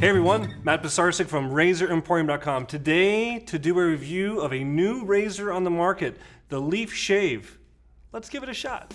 Hey everyone, Matt Pisarcik from RazorEmporium.com. Today, to do a review of a new razor on the market, the Leaf Shave. Let's give it a shot.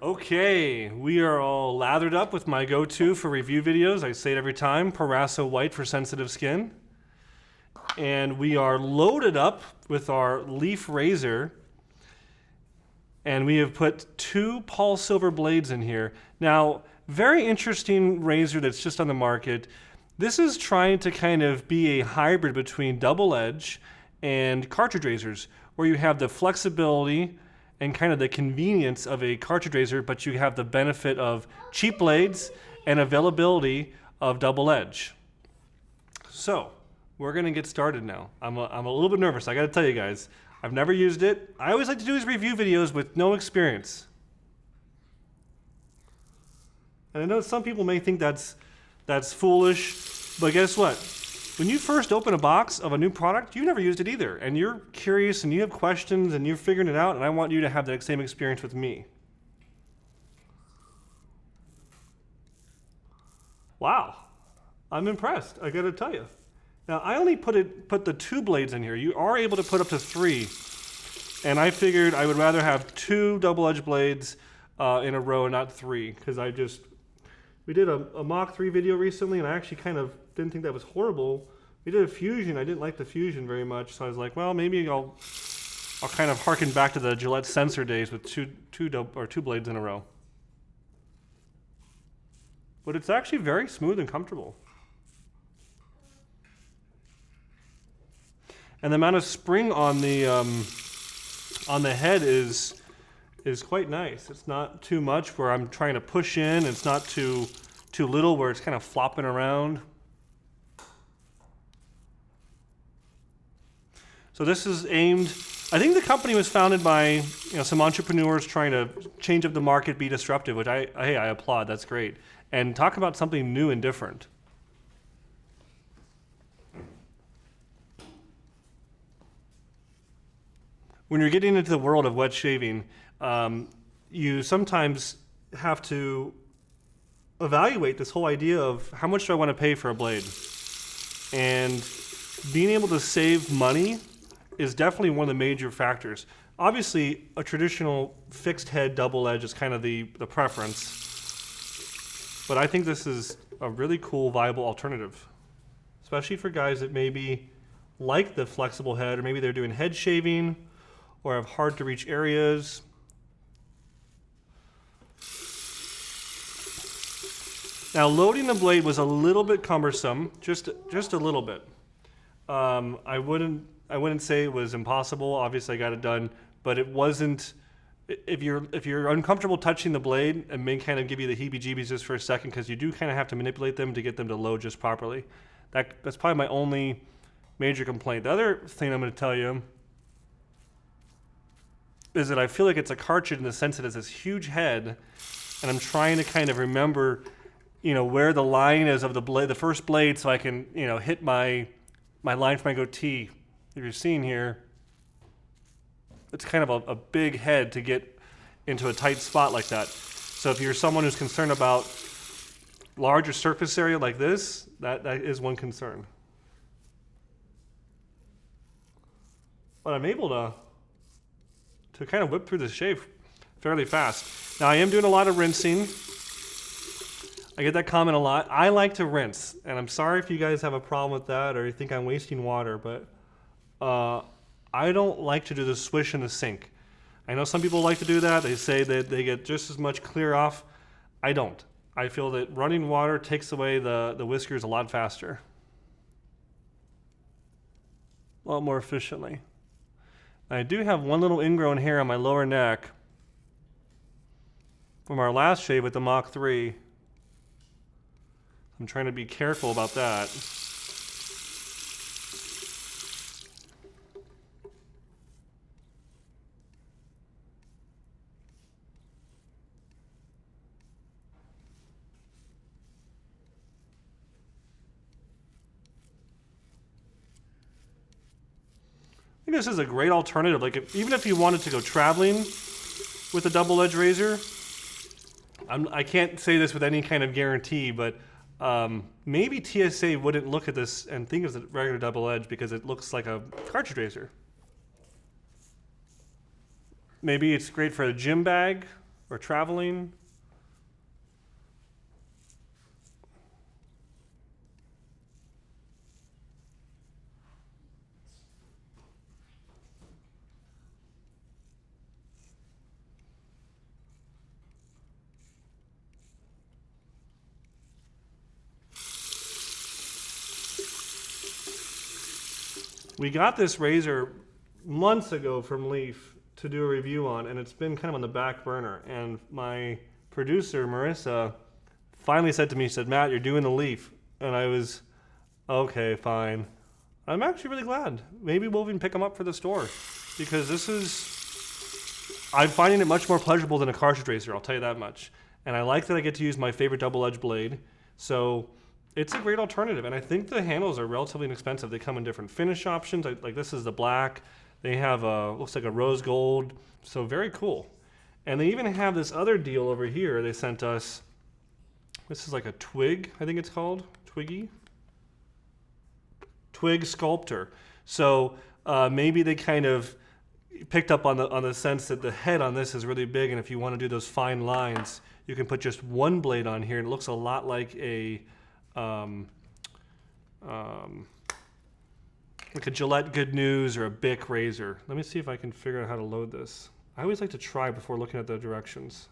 Okay, we are all lathered up with my go-to for review videos. I say it every time, Parasso White for sensitive skin. And we are loaded up with our Leaf razor. And we have put 2 Paul Silver blades in here. Now, very interesting razor that's just on the market. This is trying to kind of be a hybrid between double edge and cartridge razors, where you have the flexibility and kind of the convenience of a cartridge razor, but you have the benefit of cheap blades and availability of double edge. So we're gonna get started now. I'm a little bit nervous, I gotta tell you guys. I've never used it. I always like to do these review videos with no experience. And I know some people may think that's foolish, but guess what? When you first open a box of a new product, you've never used it either, and you're curious and you have questions and you're figuring it out, and I want you to have that same experience with me. Wow, I'm impressed, I gotta tell you. Now, I only put the 2 blades in here. You are able to put up to 3, and I figured I would rather have 2 double-edged blades in a row and not 3, because we did a Mach 3 video recently, and I actually kind of didn't think that was horrible. We did a Fusion. I didn't like the Fusion very much, so I was like, well, maybe I'll kind of harken back to the Gillette sensor days with two blades in a row. But it's actually very smooth and comfortable. And the amount of spring on the head is quite nice. It's not too much where I'm trying to push in. It's not too little where it's kind of flopping around. So this is aimed, I think the company was founded by some entrepreneurs trying to change up the market, be disruptive, which I applaud, that's great. And talk about something new and different. When you're getting into the world of wet shaving, you sometimes have to evaluate this whole idea of how much do I want to pay for a blade. And being able to save money is definitely one of the major factors. Obviously, a traditional fixed head double edge is kind of the preference. But I think this is a really cool, viable alternative, especially for guys that maybe like the flexible head, or maybe they're doing head shaving or have hard to reach areas. Now, loading the blade was a little bit cumbersome, just a little bit. I wouldn't say it was impossible. Obviously, I got it done, but it wasn't. If you're uncomfortable touching the blade, it may kind of give you the heebie-jeebies just for a second, because you do kind of have to manipulate them to get them to load just properly. That's probably my only major complaint. The other thing I'm going to tell you is that I feel like it's a cartridge in the sense that it's this huge head, and I'm trying to kind of remember, where the line is of the blade, the first blade, so I can, hit my line for my goatee. If you're seeing here, it's kind of a big head to get into a tight spot like that. So if you're someone who's concerned about larger surface area like this, that is one concern. But I'm able to kind of whip through the shave fairly fast. Now I am doing a lot of rinsing. I get that comment a lot. I like to rinse, and I'm sorry if you guys have a problem with that or you think I'm wasting water, but I don't like to do the swish in the sink. I know some people like to do that. They say that they get just as much clear off. I don't. I feel that running water takes away the whiskers a lot faster. A lot more efficiently. I do have one little ingrown hair on my lower neck from our last shave with the Mach 3. I'm trying to be careful about that. I think this is a great alternative. Like even if you wanted to go traveling with a double-edged razor, I can't say this with any kind of guarantee, but maybe TSA wouldn't look at this and think it's a regular double edge because it looks like a cartridge razor. Maybe it's great for a gym bag or traveling. We got this razor months ago from Leaf to do a review on, and it's been kind of on the back burner. And my producer, Marissa, finally said to me, she said, Matt, you're doing the Leaf. And I was, okay, fine. I'm actually really glad. Maybe we'll even pick them up for the store because I'm finding it much more pleasurable than a cartridge razor, I'll tell you that much. And I like that I get to use my favorite double-edged blade. So it's a great alternative, and I think the handles are relatively inexpensive. They come in different finish options. Like this is the black. They have looks like a rose gold, so very cool. And they even have this other deal over here. They sent us. This is like a twig, I think it's called Twiggy. Twig sculptor. So maybe they kind of picked up on the sense that the head on this is really big, and if you want to do those fine lines, you can put just one blade on here, and it looks a lot like a like a Gillette Good News or a Bic razor. Let me see if I can figure out how to load this. I always like to try before looking at the directions.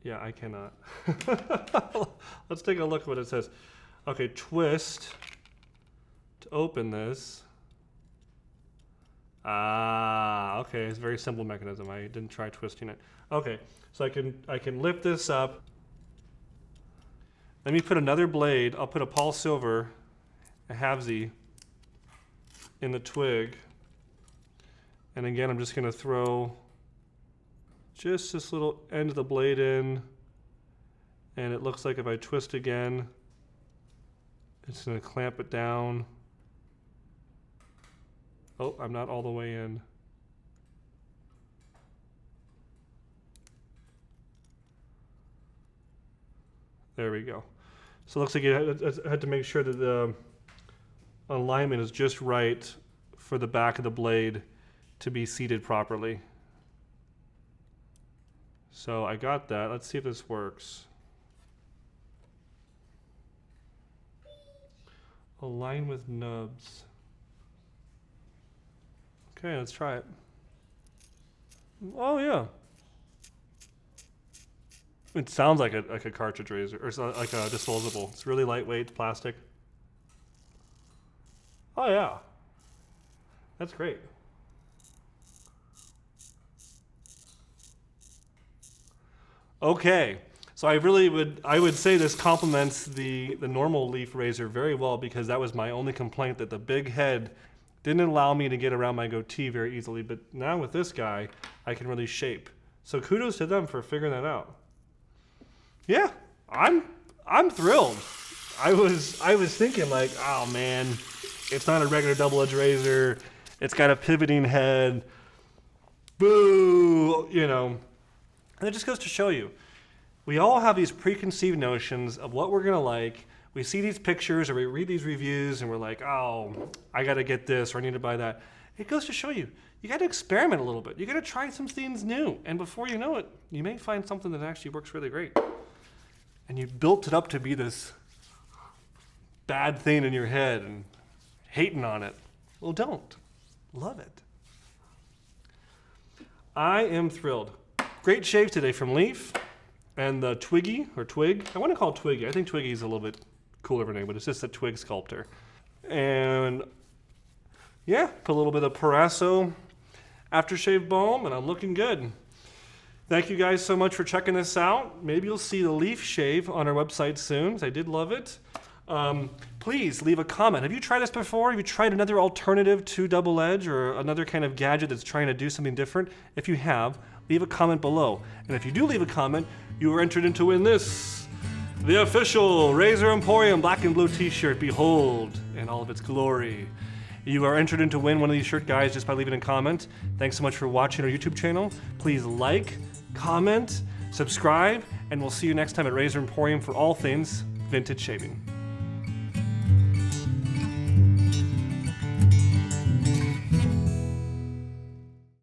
Yeah, I cannot. Let's take a look at what it says. Okay, twist to open this. Ah, okay, it's a very simple mechanism. I didn't try twisting it. Okay, so I can lift this up. Let me put another blade. I'll put a Paul Silver, a halvesy, in the twig. And again, I'm just going to throw just this little end of the blade in. And it looks like if I twist again, it's going to clamp it down. Oh, I'm not all the way in. There we go. So it looks like I had to make sure that the alignment is just right for the back of the blade to be seated properly. So I got that. Let's see if this works. Align with nubs. Okay, let's try it. Oh yeah. It sounds like a cartridge razor, or like a disposable. It's really lightweight, plastic. Oh yeah, that's great. Okay, so I would say this complements the normal Leaf razor very well, because that was my only complaint, that the big head didn't allow me to get around my goatee very easily. But now with this guy, I can really shape. So kudos to them for figuring that out. Yeah, I'm thrilled. I was thinking like, oh man, it's not a regular double-edged razor. It's got a pivoting head. Boo, you know. And it just goes to show you, we all have these preconceived notions of what we're gonna like. We see these pictures or we read these reviews and we're like, oh, I gotta get this or I need to buy that. It goes to show you, you gotta experiment a little bit. You gotta try some things new. And before you know it, you may find something that actually works really great. and you built it up to be this bad thing in your head and hating on it. Well, don't. Love it. I am thrilled. Great shave today from Leaf and the Twiggy, or Twig. I want to call it Twiggy. I think Twiggy is a little bit cooler of a name, but it's just a Twig sculptor. And yeah, put a little bit of Proraso aftershave balm, and I'm looking good. Thank you guys so much for checking this out. Maybe you'll see the Leaf shave on our website soon. I did love it. Please leave a comment. Have you tried this before? Have you tried another alternative to double edge or another kind of gadget that's trying to do something different? If you have, leave a comment below. And if you do leave a comment, you are entered in to win this, the official Razor Emporium black and blue t-shirt. Behold in all of its glory. You are entered in to win one of these shirt guys just by leaving a comment. Thanks so much for watching our YouTube channel. Please like, comment, subscribe, and we'll see you next time at Razor Emporium for all things vintage shaving.